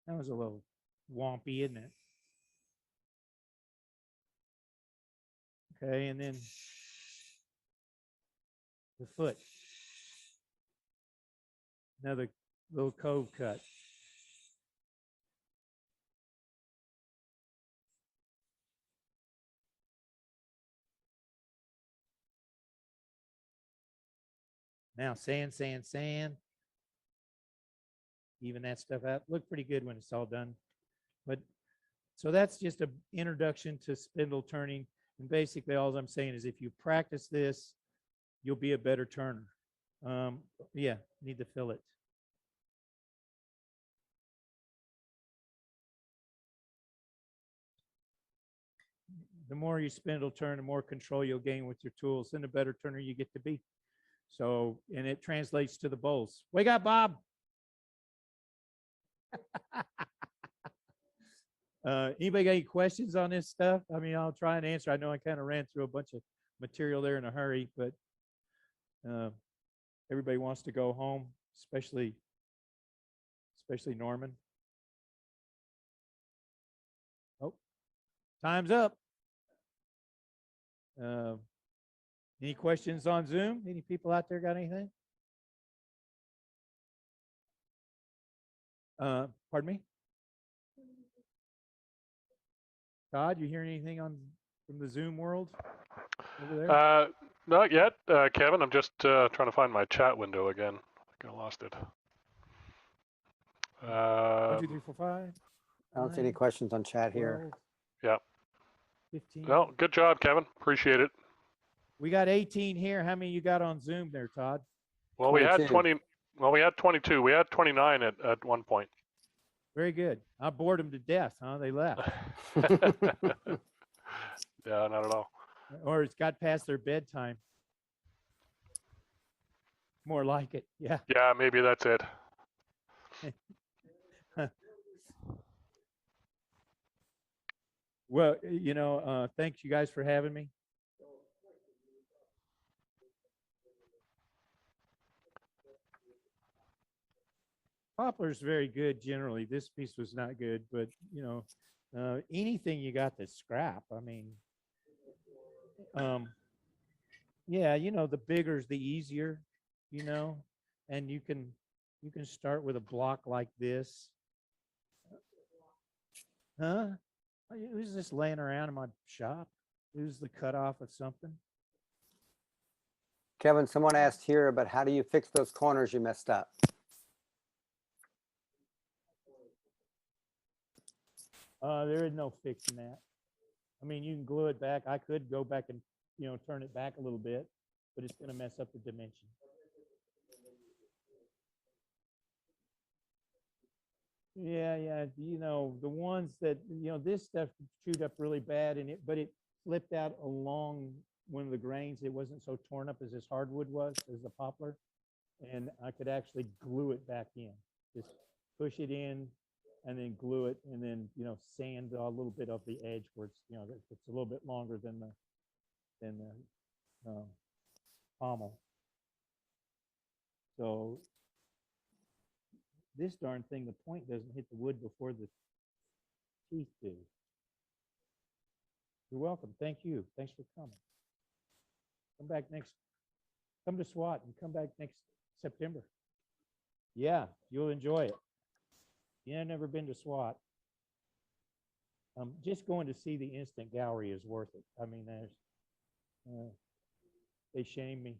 That was a little wompy, isn't it? Okay, and then the foot. Another little cove cut. Now sand. Even that stuff out. Look pretty good when it's all done. But so that's just an introduction to spindle turning. And basically all I'm saying is if you practice this, you'll be a better turner. Yeah, need to fill it. The more you spindle turn, the more control you'll gain with your tools, and the better turner you get to be. So, and it translates to the bowls. Wake up, Bob. Anybody got any questions on this stuff? I mean, I'll try and answer. I know I kind of ran through a bunch of material there in a hurry, but everybody wants to go home, especially Norman. Oh, time's up. Any questions on Zoom? Any people out there got anything? Pardon me? Todd, you hear anything from the Zoom world over there? Not yet, Kevin. I'm just trying to find my chat window again. I think I lost it. 1, 2, 3, 4, 5. I don't see any 9, questions on chat here. 12, Yeah. 15. Well, good job, Kevin. Appreciate it. We got 18 here. How many you got on Zoom there, Todd? Well, we had 22. 20. Well, we had 22. We had 29 at one point. Very good. I bored them to death, huh? They left. Yeah, not at all. Or it's got past their bedtime. More like it. Yeah. Yeah, maybe that's it. Well, thanks you guys for having me. Poplar's very good generally. This piece was not good, but anything you got that's scrap. I mean, yeah, the bigger's the easier, and you can start with a block like this. Huh? It was just laying around in my shop. It was the cutoff of something. Kevin, someone asked here about how do you fix those corners you messed up? There is no fixing that. I mean, you can glue it back. I could go back and, turn it back a little bit, but it's going to mess up the dimension. Yeah. The ones that, this stuff chewed up really bad but it flipped out along one of the grains. It wasn't so torn up as this hardwood was, as the poplar. And I could actually glue it back in. Just push it in and then glue it and then, sand a little bit of the edge where it's, it's a little bit longer than the pommel. So this darn thing, the point doesn't hit the wood before the teeth do. You're welcome. Thank you. Thanks for coming. Come to SWAT and come back next September. Yeah, you'll enjoy it. Yeah, I've never been to SWAT. Just going to see the instant gallery is worth it. I mean, they shame me.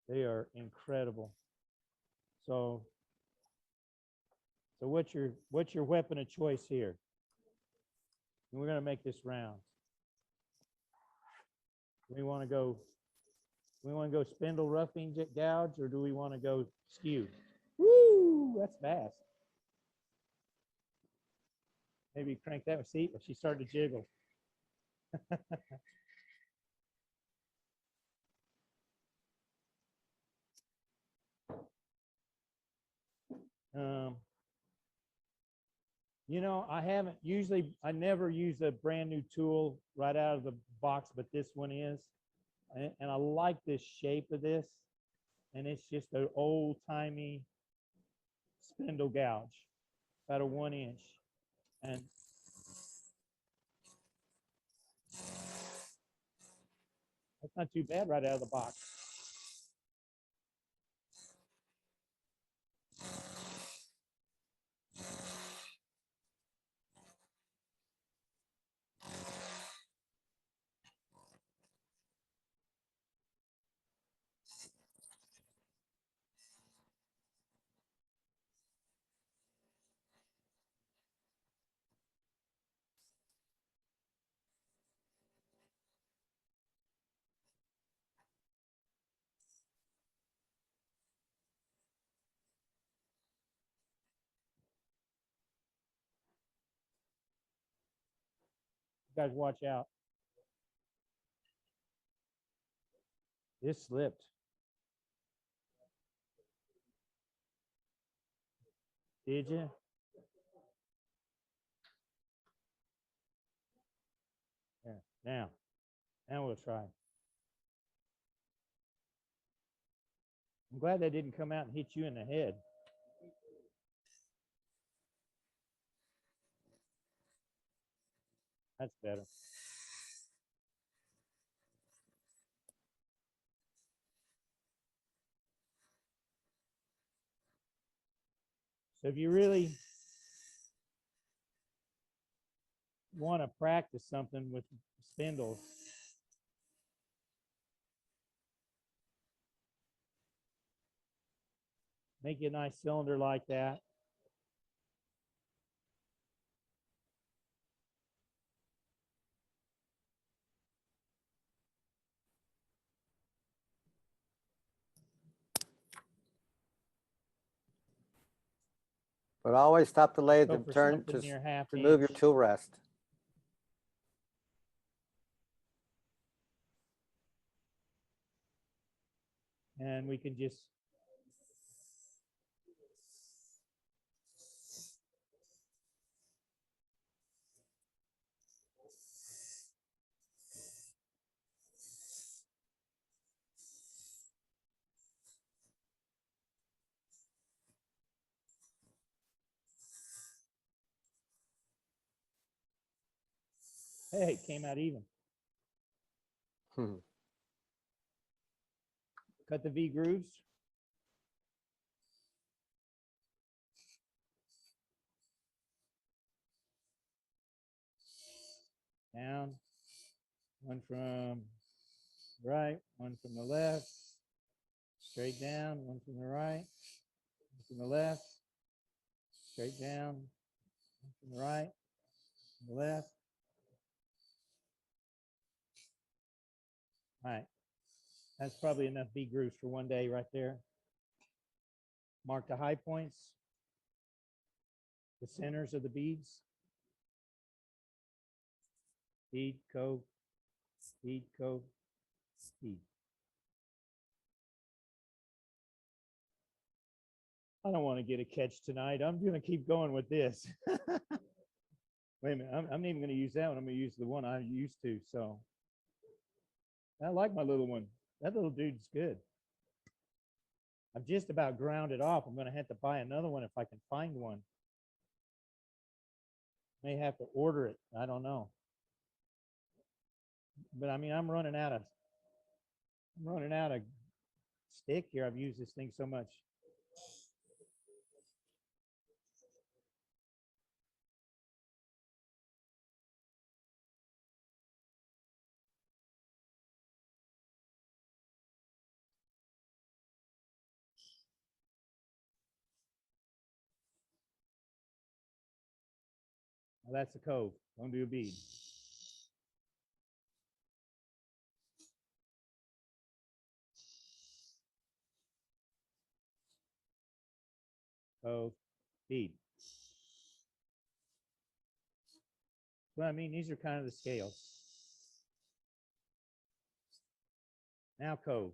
They are incredible. So what's your weapon of choice here? And we're going to make this round. We want to go spindle roughing gouge, or do we want to go skew? Woo, that's fast. Maybe crank that seat, but she started to jiggle. I never use a brand new tool right out of the box, but this one is. And I like this shape of this. And it's just an old timey spindle gouge, about a 1 inch. And that's not too bad right out of the box. You guys watch out. This slipped. Did you? Yeah. Now we'll try. I'm glad that didn't come out and hit you in the head. That's better. So if you really want to practice something with spindles. Make you a nice cylinder like that. But always stop the lathe Go and for turn, something just near half remove your inch. tool rest. And we can just hey, it came out even. Hmm. Cut the V grooves. Down. One from right, one from the left. Straight down, one from the right, one from the left. Straight down, one from the right, from the left. All right. That's probably enough V grooves for one day right there. Mark the high points, the centers of the beads. Bead, cove, bead, cove, bead. I don't want to get a catch tonight. I'm going to keep going with this. Wait a minute. I'm not even going to use that one. I'm going to use the one I'm used to. So I like my little one. That little dude's good. I'm just about ground it off. I'm going to have to buy another one if I can find one. May have to order it. I don't know. But I mean, I'm running out of stick here. I've used this thing so much. Well, that's a cove. Don't do a bead. Cove, bead. Well, I mean, these are kind of the scales. Now cove.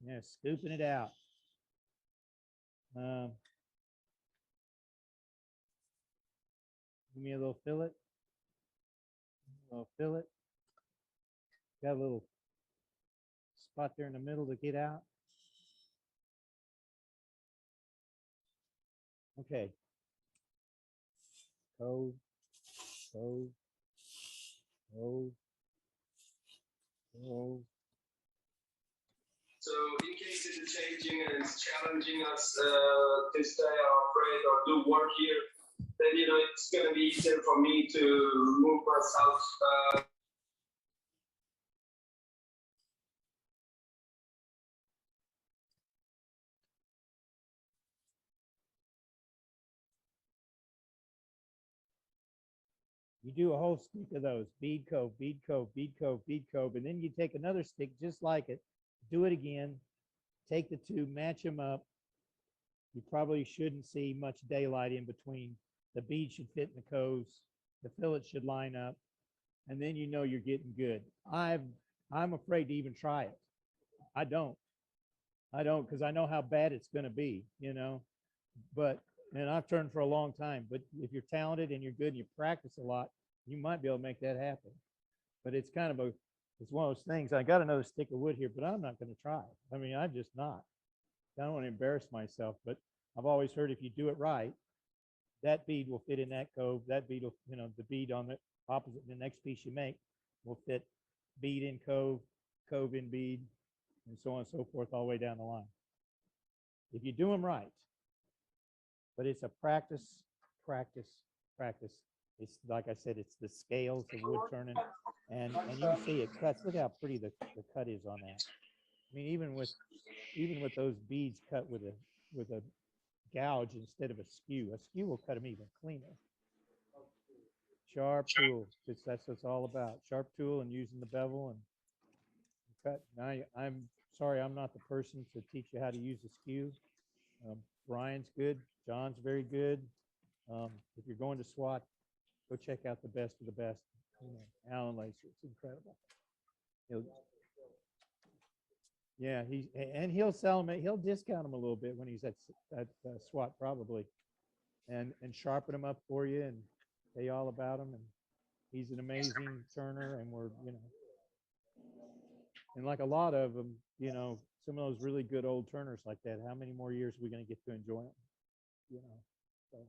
Yeah, scooping it out. Give me a little fillet. A little fillet. Got a little spot there in the middle to get out. Okay. Cove, cove, cove, cove. So in case it is changing and it's challenging us to stay afraid or do work here, then it's going to be easier for me to move myself. You do a whole stick of those, bead cove, bead cove, bead cove, bead cove, and then you take another stick just like it, do it again, take the two, match them up. You probably shouldn't see much daylight in between. The bead should fit in the coves, the fillet should line up, and then you know you're getting good. I'm afraid to even try it. I don't because I know how bad it's going to be, but and I've turned for a long time, but if you're talented and you're good and you practice a lot, you might be able to make that happen. But it's kind of it's one of those things. I got another stick of wood here, but I'm not going to try it. I mean, I'm just not. I don't want to embarrass myself, but I've always heard if you do it right, that bead will fit in that cove. That bead will, the bead on the opposite, the next piece you make will fit bead in cove, cove in bead, and so on and so forth all the way down the line. If you do them right. But it's a practice. It's like I said, it's the scales of wood turning, and you can see it cuts. Look how pretty the cut is on that. I mean, even with those beads cut with a gouge instead of a skew will cut them even cleaner. Sharp tool, that's what it's all about. Sharp tool and using the bevel and cut. Now I'm sorry, I'm not the person to teach you how to use a skew. Brian's good. John's very good. If you're going to SWAT, go check out the best of the best. Alan Lacer, it's incredible. He'll sell them. He'll discount them a little bit when he's at SWAT probably, and sharpen them up for you and tell you all about them. And he's an amazing turner, and we're and like a lot of them, some of those really good old turners like that. How many more years are we going to get to enjoy them? So